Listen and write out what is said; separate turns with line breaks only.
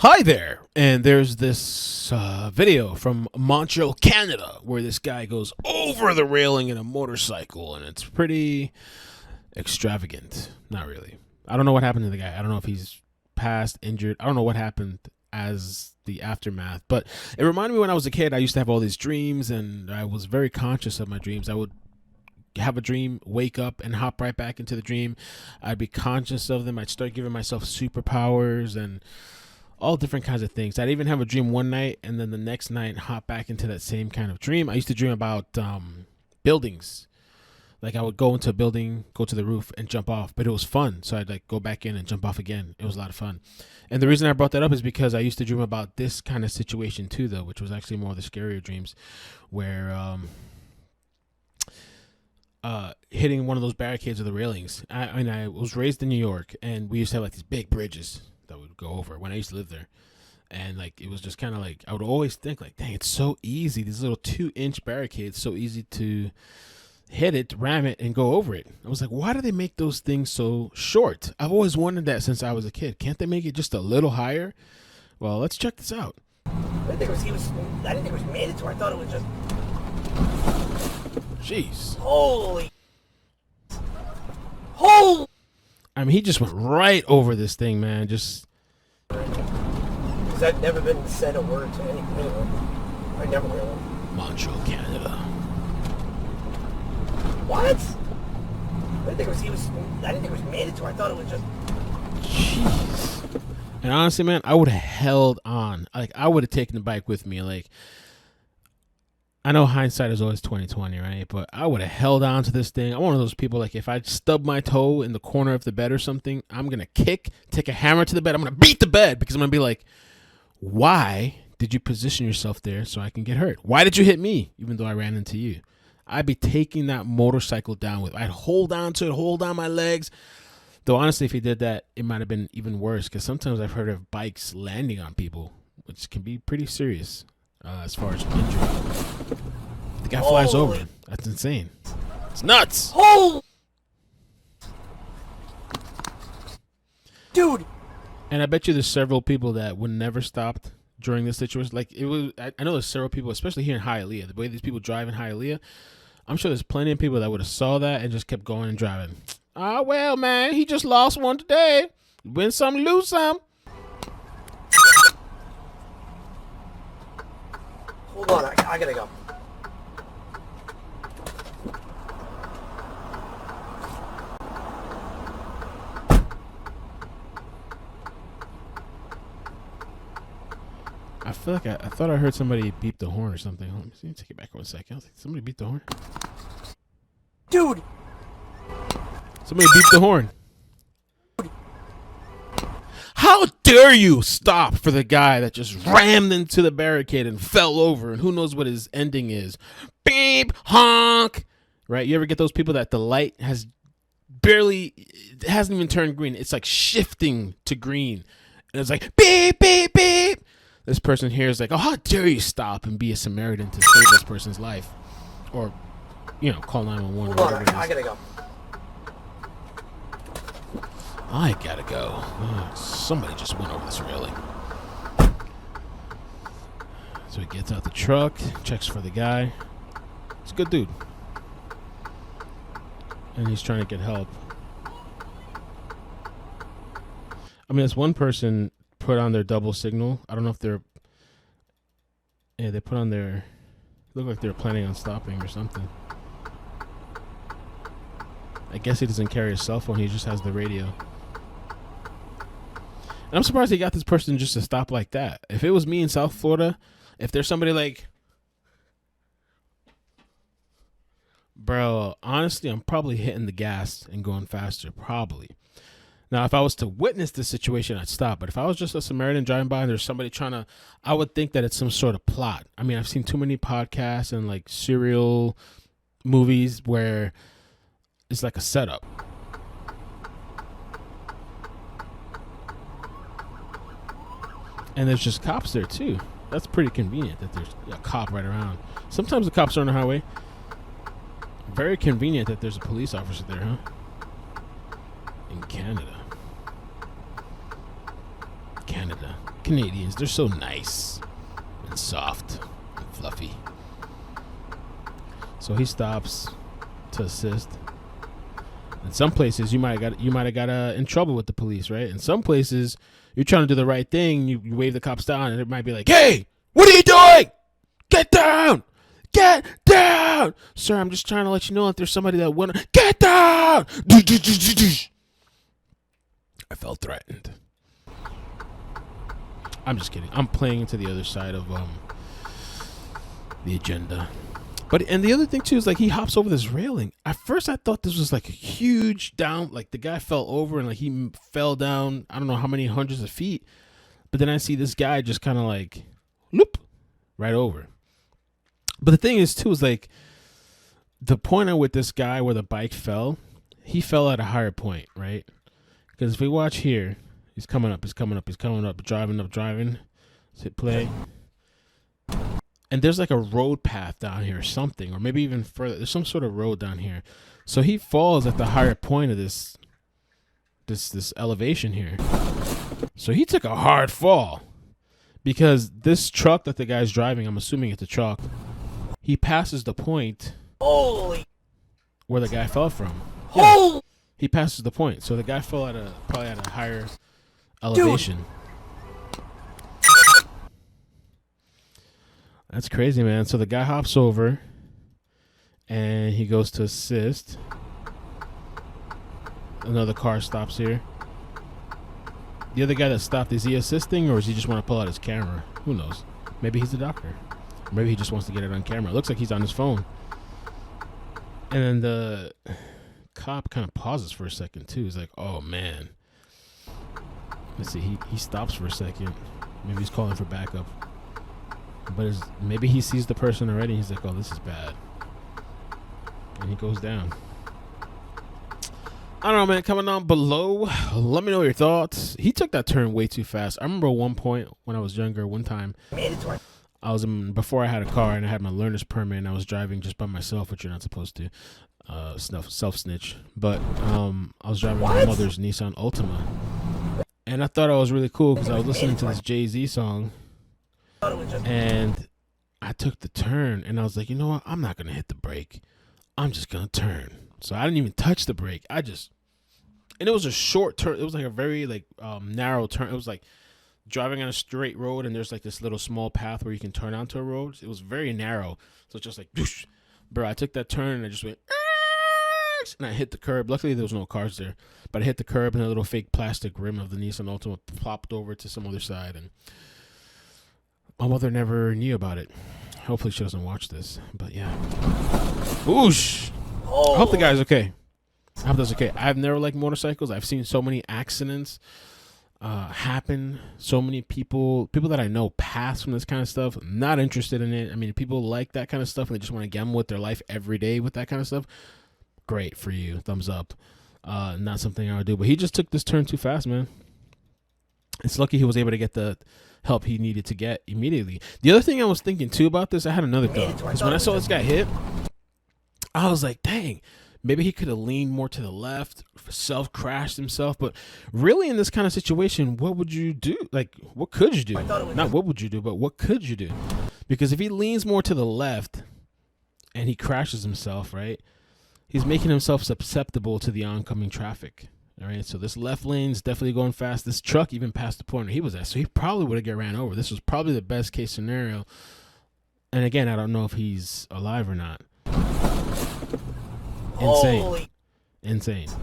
Hi there, and there's this video from Montreal, Canada, where this guy goes over the railing in a motorcycle, and it's pretty extravagant. Not really. I don't know what happened to the guy. I don't know if he's passed, injured. I don't know what happened as the aftermath, but it reminded me when I was a kid. I used to have all these dreams, and I was very conscious of my dreams. I would have a dream, wake up, and hop right back into the dream. I'd be conscious of them. I'd start giving myself superpowers and all different kinds of things. I'd even have a dream one night and then the next night hop back into that same kind of dream. I used to dream about buildings. Like I would go into a building, go to the roof and jump off, but it was fun. So I'd like go back in and jump off again. It was a lot of fun. And the reason I brought that up is because I used to dream about this kind of situation too, though, which was actually more of the scarier dreams where hitting one of those barricades or the railings. I was raised in New York, and we used to have like these big bridges that would go over when I used to live there. And like it was just kind of like I would always think like, dang, it's so easy. These little 2-inch barricades, so easy to hit it, ram it, and go over it. I was like, why do they make those things so short? I've always wondered that since I was a kid. Can't they make it just a little higher? Well, let's check this out.
I didn't think it was mandatory. I thought it was just.
Jeez.
Holy.
I mean, he just went right over this thing, man. Just.
Because I've never been said a word to anyone. I never will.
Montreal, Canada.
What? I didn't think it was mandatory. I thought it was just.
Jeez. And honestly, man, I would have held on. Like I would have taken the bike with me. Like I know hindsight is always 20/20, right? But I would have held on to this thing. I'm one of those people, like if I stub my toe in the corner of the bed or something, I'm going to take a hammer to the bed. I'm going to beat the bed because I'm going to be like, why did you position yourself there so I can get hurt? Why did you hit me even though I ran into you? I'd be taking that motorcycle down with. I'd hold on to it, hold on my legs. Though honestly, if he did that, it might have been even worse because sometimes I've heard of bikes landing on people, which can be pretty serious. As far as injury, the guy flies over. That's insane. It's nuts.
Dude.
And I bet you there's several people that would never stopped during this situation. Like it was, I know there's several people, especially here in Hialeah. The way these people drive in Hialeah, I'm sure there's plenty of people that would have saw that and just kept going and driving. Ah, well, man, he just lost one today. Win some, lose some.
Hold on, I gotta go.
I feel like I thought I heard somebody beep the horn or something. Let me take it back 1 second. I was like, somebody beep the horn.
Dude.
Somebody beep the horn. How dare you stop for the guy that just rammed into the barricade and fell over, and who knows what his ending is? Beep, honk. Right? You ever get those people that the light hasn't even turned green. It's like shifting to green. And it's like beep, beep, beep. This person here is like, oh, how dare you stop and be a Samaritan to save this person's life? Or, call 911.
Hold on, I gotta go.
I gotta go. Oh, somebody just went over this railing. So he gets out the truck, checks for the guy. He's a good dude. And he's trying to get help. I mean, this one person put on their double signal. I don't know if they're... Yeah, they put on their... Look like they're planning on stopping or something. I guess he doesn't carry a cell phone. He just has the radio. And I'm surprised he got this person just to stop like that. If it was me in South Florida, if there's somebody like... Bro, honestly, I'm probably hitting the gas and going faster. Probably. Now, if I was to witness this situation, I'd stop. But if I was just a Samaritan driving by and there's somebody trying to... I would think that it's some sort of plot. I mean, I've seen too many podcasts and like serial movies where it's like a setup. And there's just cops there too. That's pretty convenient that there's a cop right around. Sometimes the cops are on the highway. Very convenient that there's a police officer there, huh? In Canada. Canadians, they're so nice and soft and fluffy. So he stops to assist. In some places, you might have got in trouble with the police, right? In some places, you're trying to do the right thing. You wave the cops down, and it might be like, "Hey, what are you doing? Get down! Get down, sir! I'm just trying to let you know if there's somebody that went. Get down!" I felt threatened. I'm just kidding. I'm playing into the other side of the agenda. But and the other thing too is like he hops over this railing. At first I thought this was like a huge down, like the guy fell over and like he fell down, I don't know how many hundreds of feet. But then I see this guy just kind of like loop right over. But the thing is too is like the point with this guy where the bike fell, he fell at a higher point, right? Because if we watch here, he's coming up, driving. Let's hit play. And there's like a road path down here or something, or maybe even further. There's some sort of road down here. So he falls at the higher point of this elevation here. So he took a hard fall because this truck that the guy's driving, I'm assuming it's a truck, he passes the point where the guy fell from. Yeah, he passes the point. So the guy fell probably at a higher elevation. Dude. That's crazy, man. So the guy hops over and he goes to assist. Another car stops here. The other guy that stopped, is he assisting or does he just want to pull out his camera? Who knows? Maybe he's a doctor. Maybe he just wants to get it on camera. It looks like he's on his phone. And then the cop kind of pauses for a second too. He's like, oh man. Let's see, he stops for a second. Maybe he's calling for backup. But maybe he sees the person already. He's like, oh, this is bad. And he goes down. I don't know, man. Coming down below, let me know your thoughts. He took that turn way too fast. I remember one point when I was younger, one time, I was before I had a car and I had my learner's permit and I was driving just by myself, which you're not supposed to. Self-snitch. But I was driving my mother's Nissan Altima. And I thought I was really cool because I was listening to this Jay-Z song. And I took the turn and I was like, you know what? I'm not going to hit the brake. I'm just going to turn. So I didn't even touch the brake. And it was a short turn. It was like a very narrow turn. It was like driving on a straight road and there's like this little small path where you can turn onto a road. It was very narrow. So it's just like, whoosh. Bro, I took that turn and I just went, and I hit the curb. Luckily, there was no cars there. But I hit the curb and a little fake plastic rim of the Nissan Altima plopped over to some other side. And my mother never knew about it. Hopefully she doesn't watch this. But yeah. Whoosh. I hope the guy's okay. I hope that's okay. I've never liked motorcycles. I've seen so many accidents happen. So many people that I know pass from this kind of stuff. I'm not interested in it. I mean, people like that kind of stuff and they just want to gamble with their life every day with that kind of stuff. Great for you. Thumbs up. Not something I would do. But he just took this turn too fast, man. It's lucky he was able to get the help he needed to get immediately. The other thing I was thinking too about this, I had another thought. Because when I saw this guy hit, I was like, dang, maybe he could have leaned more to the left, self-crashed himself. But really in this kind of situation, what would you do? Like, what could you do? Not what would you do, but what could you do? Because if he leans more to the left and he crashes himself, right, he's making himself susceptible to the oncoming traffic. All right, so this left lane's definitely going fast. This truck even passed the point where he was at, so he probably would have got ran over. This was probably the best case scenario. And again, I don't know if he's alive or not. Insane. Insane.